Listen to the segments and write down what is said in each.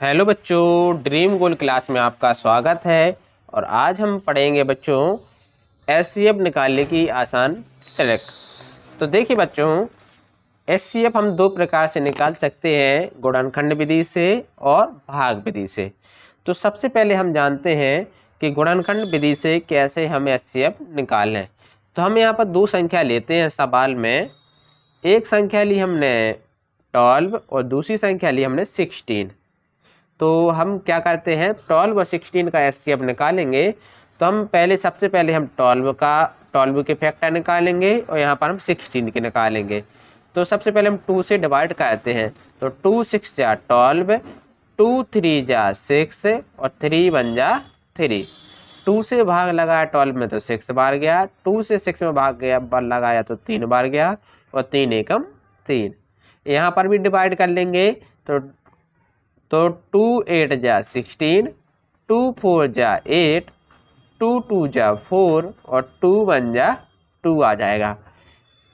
Hello बच्चों, dream गोल class में आपका स्वागत है। और आज हम पढ़ेंगे बच्चों एचसीएफ निकालने की आसान ट्रिक। तो देखिए बच्चों, एचसीएफ हम दो प्रकार से निकाल सकते हैं, गुणनखंड विधि से और भाग विधि से। तो सबसे पहले हम जानते हैं कि गुणनखंड विधि से कैसे हम एचसीएफ निकालें। तो हम यहाँ पर दो संख्या लेते हैं सवाल में। एक संख्या ली हमने 12 और दूसरी संख्या ली हमने 16। तो हम क्या करते हैं, 12 और 16 का एचसीएफ निकालेंगे। तो हम सबसे पहले हम 12 के फैक्टर निकालेंगे और यहाँ पर हम 16 के निकालेंगे। तो सबसे पहले हम 2 से डिवाइड करते हैं। तो 2 6 जा 12, 2 3 जा 6 और 3 1 जा 3। 2 से भाग लगाया 12 में तो 6 बार गया, 2 से 6 में भाग गया बार लगाया तो 3 बार गया और 3 एकम 3। यहाँ पर भी डिवाइड कर लेंगे। तो 2 8 जा 16, 2 4 जा 8, 2 2 जा 4 और 2 1 जा 2 आ जाएगा।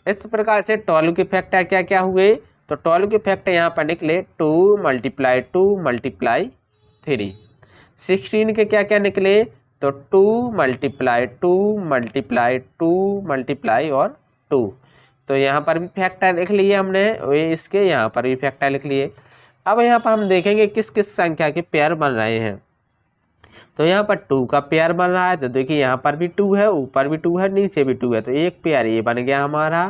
इस प्रकार से 12 के फैक्टर क्या क्या हुए, तो 12 के फैक्टर यहाँ पर निकले 2 × 2 × 3। 16 के क्या क्या निकले, तो 2 × 2 × 2 × और 2। तो यहाँ पर भी फैक्टर लिख लिए हमने, इसके यहाँ पर भी फैक्टर लिख लिए। अब यहाँ पर हम देखेंगे किस किस संख्या के पेयर बन रहे हैं। तो यहाँ पर 2 का पेयर बन रहा है। तो देखिए यहाँ पर भी 2 है, ऊपर भी 2 है, नीचे भी 2 है। तो एक पेयर ये बन गया हमारा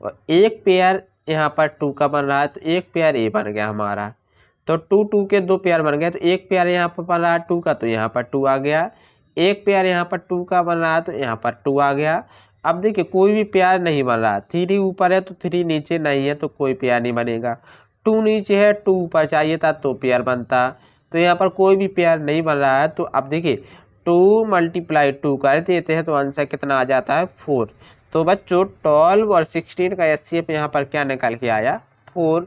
और एक पेयर यहाँ पर 2 का बन रहा है, तो एक पेयर ये बन गया हमारा। तो 2 2 के दो पेयर बन गए। तो एक पेयर यहाँ पर बन रहा है 2 का, तो यहाँ पर 2 आ गया। एक पेयर यहाँ पर 2 का बन रहा है, तो यहाँ पर 2 आ गया। अब देखिए कोई भी पेयर नहीं बन रहा, 3 ऊपर है तो 3 नीचे नहीं है, तो कोई पेयर नहीं बनेगा। 2 नीचे है, 2 ऊपर चाहिए था तो पेयर बनता। तो यहाँ पर कोई भी पेयर नहीं बन रहा है। तो अब देखिए 2 × 2 कर देते हैं तो आंसर कितना आ जाता है 4। तो बच्चों 12 और 16 का एचसीएफ यहाँ पर क्या निकाल के आया, 4।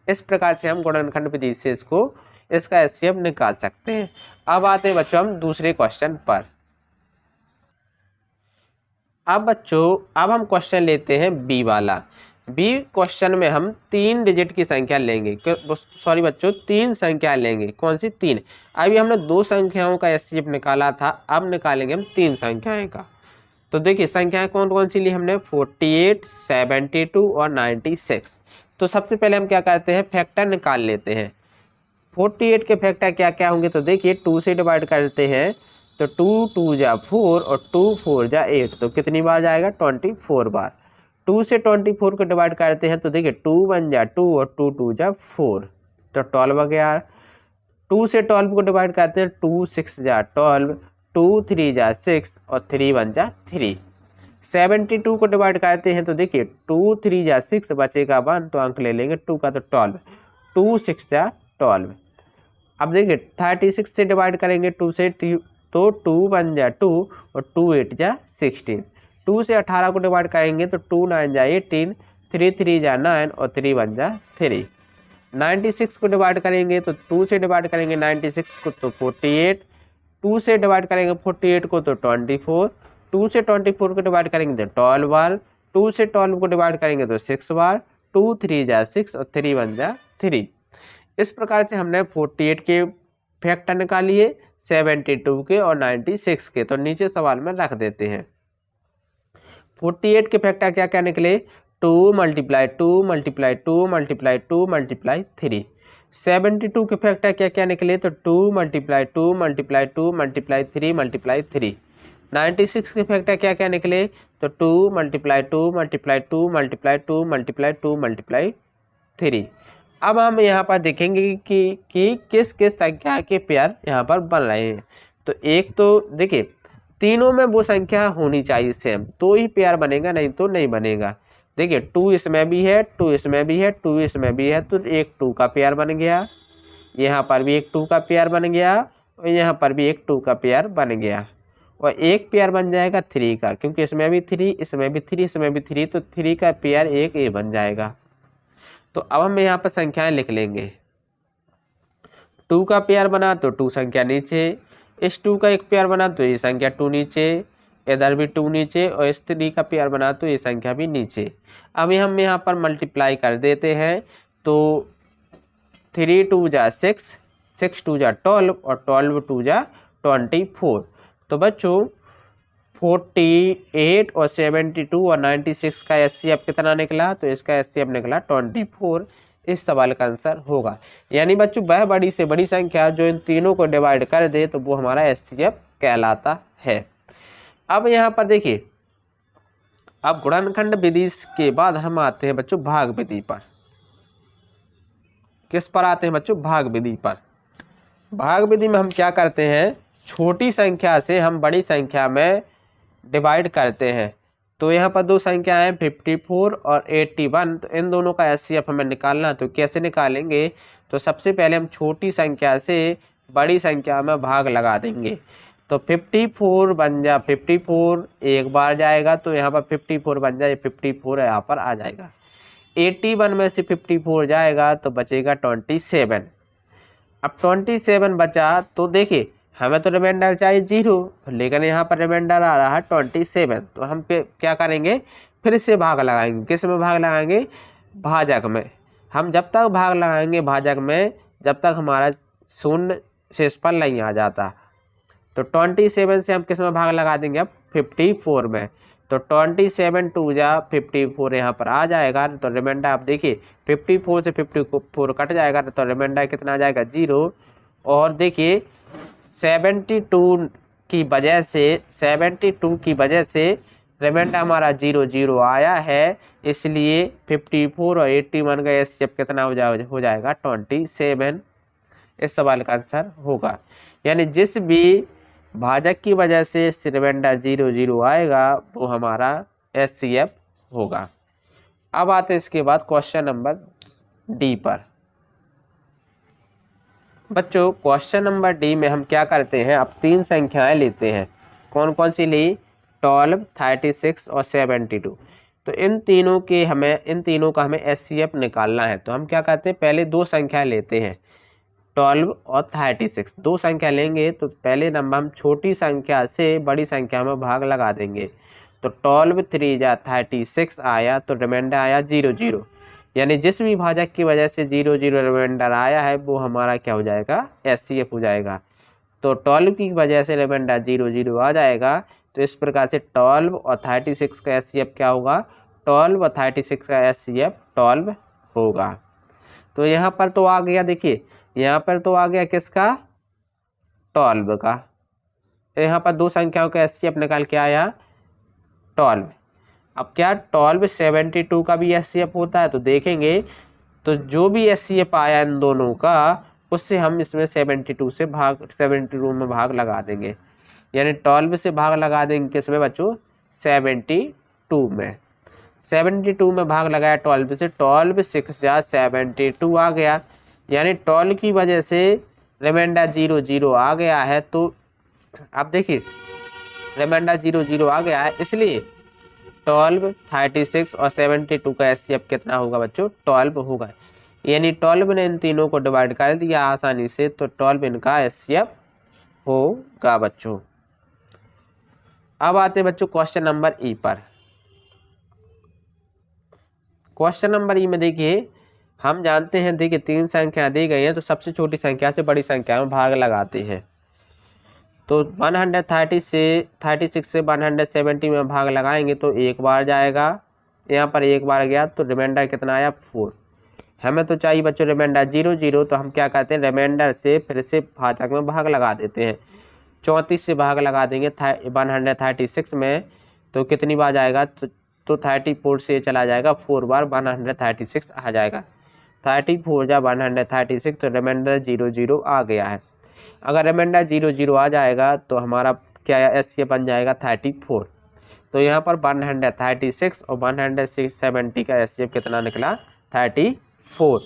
इस प्रकार से हम गुणनखंड विधि से इसका एचसीएफ निकाल सकते हैं। अब आते हैं बच्चों हम दूसरे क्वेश्चन पर। अब हम क्वेश्चन लेते हैं बी वाला। बी क्वेश्चन में हम 3 डिजिट की संख्या लेंगे, सॉरी बच्चों 3 संख्या लेंगे। कौन सी 3? अभी हमने 2 संख्याओं का एचसीएफ निकाला था, अब निकालेंगे हम 3 संख्याएं का। तो देखिए संख्याएं कौन कौन सी ली हमने, 48, 72 और 96। तो सबसे पहले हम क्या करते हैं, फैक्टर निकाल लेते हैं। 48 के फैक्टर क्या क्या होंगे, तो देखिए 2 से डिवाइड करते हैं। तो 2 2 जा 4 और 2 4 जा 8, तो कितनी बार जाएगा, 24 बार। 2 से 24 को डिवाइड करते हैं। तो देखिए 2 1 जा 2 और 2 2 जा 4, तो 12 गया। 2 से 12 को डिवाइड करते हैं। 2 6 जा 12, 2 3 जा 6 और 3 1 जा 3। 72 को डिवाइड करते हैं। तो देखिए 2 3 जा 6 बचेगा 1, तो अंक ले लेंगे 2 का, तो 12। 2 6 जा 12। अब देखिए 36 से डिवाइड करेंगे 2 से, तो 2 1 जा 2 और 2 8 जा 16। 2 से 18 को डिवाइड करेंगे तो 2 9 जा 18, 3 3 जा 9 और 3 1 जा 3। 96 को डिवाइड करेंगे तो 2 से डिवाइड करेंगे 96 को तो 48, 2 से डिवाइड करेंगे 48 को तो 24, 2 से 24 को डिवाइड करेंगे तो 12 बार, 2 से 12 को डिवाइड करेंगे तो 6 बार, 2 3 जा 6 और 3 1 जा 3। इस प्रकार से हमने 48 के फैक्टर निकालिए, 72 के और 96 के। तो नीचे सवाल में रख देते हैं। 48 के फैक्टर क्या क्या निकले, 2 × 2 × 2 × 2 × 3। 72 के फैक्टर क्या क्या निकले, तो 2 × 2 × 2 × 3 × 3। 96 के फैक्टर क्या क्या निकले, तो 2 × 2 × 2 × 2 × 2 × 3। अब हम यहाँ पर देखेंगे कि किस किस संख्या के पेयर यहाँ पर बन रहे हैं। तो एक तो देखिए तीनों में वो संख्या होनी चाहिए सेम, तो ही पेयर बनेगा, नहीं तो नहीं बनेगा। देखिए 2 इसमें भी है, 2 इसमें भी है, 2 इसमें भी है, तो एक 2 का पेयर बन गया। यहाँ पर भी एक 2 का पेयर बन गया और यहाँ पर भी एक 2 का पेयर बन गया। और एक पेयर बन जाएगा 3 का, क्योंकि इसमें भी 3, इसमें भी 3, इसमें भी 3, तो 3 का पेयर एक ए बन जाएगा। तो अब हम यहाँ पर संख्याएं लिख लेंगे। 2 का पेयर बना तो 2 संख्या नीचे, इस 2 का एक पेयर बना तो ये संख्या 2 नीचे, इधर भी 2 नीचे, और इस 3 का पेयर बना तो ये संख्या भी नीचे। अब हम यहाँ पर मल्टीप्लाई कर देते हैं। तो 3 2 जा 6, 6 टू जा 12 और 12 टू जा 24। तो बच्चों 48 और 72 और 96 का एचसीएफ कितना निकला? तो इसका एचसीएफ निकला 24। इस सवाल का आंसर होगा। यानी बच्चों वह बड़ी से बड़ी संख्या जो इन तीनों को डिवाइड कर दे तो वो हमारा एचसीएफ कहलाता है। अब यहाँ पर देखिए, अब गुणनखंड विधि के बाद हम आते हैं बच्चों भाग विधि पर। किस पर आते हैं बच्चों? भाग विधि पर। भाग विधि में हम क्या करते हैं, छोटी संख्या से हम बड़ी संख्या में डिवाइड करते हैं। तो यहाँ पर दो संख्या हैं 54 और 81, तो इन दोनों का एचसीएफ हमें निकालना है। तो कैसे निकालेंगे? तो सबसे पहले हम छोटी संख्या से बड़ी संख्या में भाग लगा देंगे। तो 54 बन जा 54 एक बार जाएगा, तो यहाँ पर 54 बन जाए, 54 यहाँ पर आ जाएगा। 81 में से 54 जाएगा तो बचेगा 27। अब 27 बचा तो देखिए हमें तो रिमाइंडर चाहिए 0, लेकिन यहाँ पर रिमाइंडर आ रहा है 27। तो हम क्या करेंगे, फिर से भाग लगाएंगे। किस में भाग लगाएंगे? भाजक में। हम जब तक भाग लगाएंगे भाजक में जब तक हमारा शून्य शेषफल नहीं आ जाता। तो 27 से हम किस में भाग लगा देंगे? अब 54 में। तो 27 टू जा 54 यहाँ पर आ जाएगा। तो रिमाइंडर आप देखिए 54 से 54 कट जाएगा, तो रिमाइंडर कितना आ जाएगा? 0। और देखिए 72 की वजह से रिमाइंडर हमारा 0 आया है, इसलिए 54 और 81 का एचसीएफ कितना हो जाएगा? 27। इस सवाल का आंसर होगा। यानी जिस भी भाजक की वजह से रिमाइंडर 0 आएगा वो हमारा एचसीएफ होगा। अब आते हैं इसके बाद क्वेश्चन नंबर डी पर। बच्चों क्वेश्चन नंबर डी में हम क्या करते हैं, अब तीन संख्याएं लेते हैं। कौन कौन सी ली? 12, 36 और 72। तो इन तीनों का हमें एचसीएफ निकालना है। तो हम क्या करते हैं, पहले दो संख्याएं लेते हैं 12 और 36। दो संख्या लेंगे तो पहले नंबर हम छोटी संख्या से बड़ी संख्या में भाग लगा देंगे। तो 12 3 जा 36 आया, तो रिमाइंडर आया 0। यानी जिस भी भाजक की वजह से 0 रिमाइंडर आया है वो हमारा क्या हो जाएगा? एचसीएफ हो जाएगा। तो 12 की वजह से रिमाइंडर 0 आ जाएगा। तो इस प्रकार से 12 और 36 का एचसीएफ क्या होगा? 12 और 36 का एचसीएफ 12 होगा। तो यहाँ पर तो आ गया, देखिए यहाँ पर तो आ गया किसका? 12 का। यहाँ पर दो संख्याओं का एचसीएफ निकाल के आया 12। अब क्या 12 72 का भी एचसीएफ होता है? तो देखेंगे तो जो भी एचसीएफ आया इन दोनों का उससे हम इसमें 72 में भाग लगा देंगे। यानी 12 से भाग लगा देंगे किसमें बच्चों? 72 में। 72 में भाग लगाया 12 से, 12 6 जा 72 आ गया। यानी 12 की वजह से रिमाइंडर 0 आ गया है। तो अब देखिए रिमाइंडर 0 आ गया है, इसलिए 12, 36 और 72 का एचसीएफ कितना होगा बच्चों? 12 होगा। यानी 12 ने इन तीनों को डिवाइड कर दिया आसानी से, तो 12 इनका एचसीएफ होगा बच्चों। अब आते हैं बच्चों क्वेश्चन नंबर ई पर। क्वेश्चन नंबर ई में देखिए हम जानते हैं, देखिए तीन संख्या दी गई है तो सबसे छोटी संख्या से बड़ी संख्या में भाग लगाते हैं। तो 136 से 170 में भाग लगाएंगे तो एक बार जाएगा, यहाँ पर एक बार गया तो रिमाइंडर कितना आया? 4। हमें तो चाहिए बच्चों रिमाइंडर 0, तो हम क्या करते हैं, रिमाइंडर से फिर से भाजक में भाग लगा देते हैं। 34 से भाग लगा देंगे 136 में, तो कितनी बार जाएगा? तो 34 से चला जाएगा 4 बार, 136 आ जाएगा। 34 जा 136, तो रिमाइंडर 0 आ गया है। अगर रिमाइंडर 0 आ जाएगा तो हमारा क्या एचसीएफ बन जाएगा? 34। तो यहाँ पर 136 और 170 का एचसीएफ कितना निकला? 34।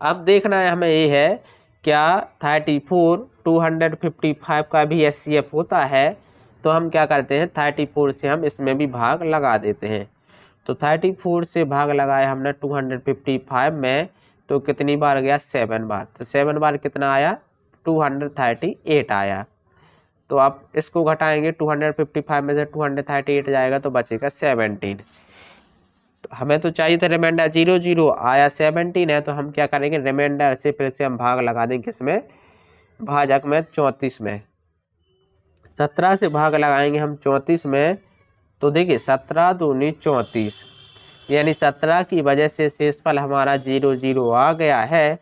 अब देखना है हमें ये है क्या 34 255 का भी एचसीएफ होता है? तो हम क्या करते हैं 34 से हम इसमें भी भाग लगा देते हैं। तो 34 से भाग लगाया हमने 255 में, तो कितनी बार गया? 7 बार। तो 7 बार कितना आया? 238 आया। तो आप इसको घटाएंगे 255 में से 238 जाएगा तो बचेगा 17। हमें तो चाहिए था रिमाइंडर 0 0, आया 17 है, तो हम क्या करेंगे रिमाइंडर से फिर से हम भाग लगा देंगे किसमें, भाजक में 34 में। 17 से भाग लगाएंगे हम 34 में, तो देखिए 17 दूनी 34, यानी 17 की वजह से शेषफल हमारा 0 0 आ गया है।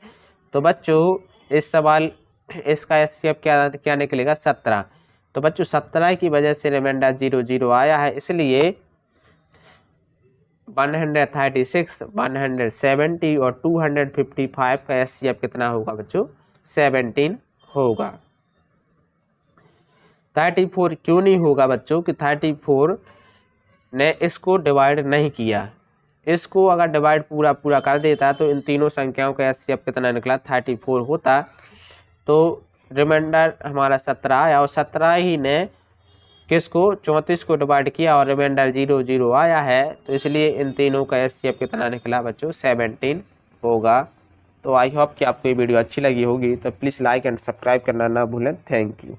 तो बच्चों इस सवाल इसका एचसीएफ क्या निकलेगा 17। तो बच्चों 17 की वजह से रिमाइंडर 0 0 आया है, इसलिए 136, 170 और 255 का एचसीएफ कितना होगा बच्चों 17 होगा। 34 क्यों नहीं होगा बच्चों कि 34 ने इसको डिवाइड नहीं किया, इसको अगर डिवाइड पूरा कर देता तो इन तीनों संख्याओं का एचसीएफ कितना निकला 34 होता। तो रिमाइंडर हमारा 17 आया और 17 ही ने किसको 34 को डिवाइड किया और रिमाइंडर 0 0 आया है, तो इसलिए इन तीनों का एचसीएफ कितना निकला बच्चों 17 होगा। तो आई होप कि आपको ये वीडियो अच्छी लगी होगी, तो प्लीज़ लाइक एंड सब्सक्राइब करना ना भूलें। Thank you.